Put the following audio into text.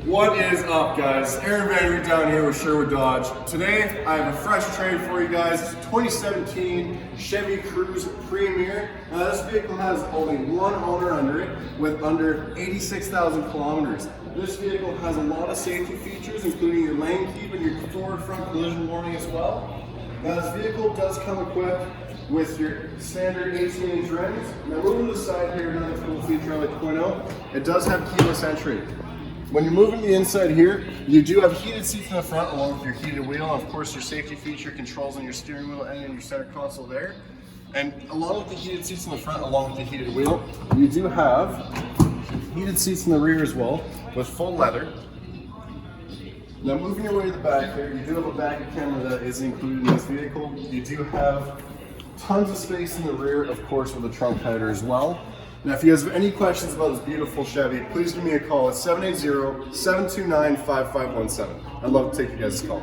What is up, guys? Aaron Van down here with Sherwood Dodge. Today, I have a fresh trade for you guys. It's a 2017 Chevy Cruze Premier. Now, this vehicle has only one owner under it with under 86,000 kilometers. This vehicle has a lot of safety features, including your lane keep and your forward front collision warning as well. Now, this vehicle does come equipped with your standard 18-inch rims. Now, moving to the side here, another cool feature I like to point out, it does have keyless entry. When you're moving the inside here, you do have heated seats in the front along with your heated wheel, and of course your safety feature controls on your steering wheel and in your center console there. And along with the heated seats in the front, along with the heated wheel, you do have heated seats in the rear as well with full leather. Now moving your way to the back here, you do have a backup camera that is included in this vehicle. You do have tons of space in the rear, of course, with a trunk hider as well. Now, if you guys have any questions about this beautiful Chevy, please give me a call at 780-729-5517. I'd love to take you guys' call.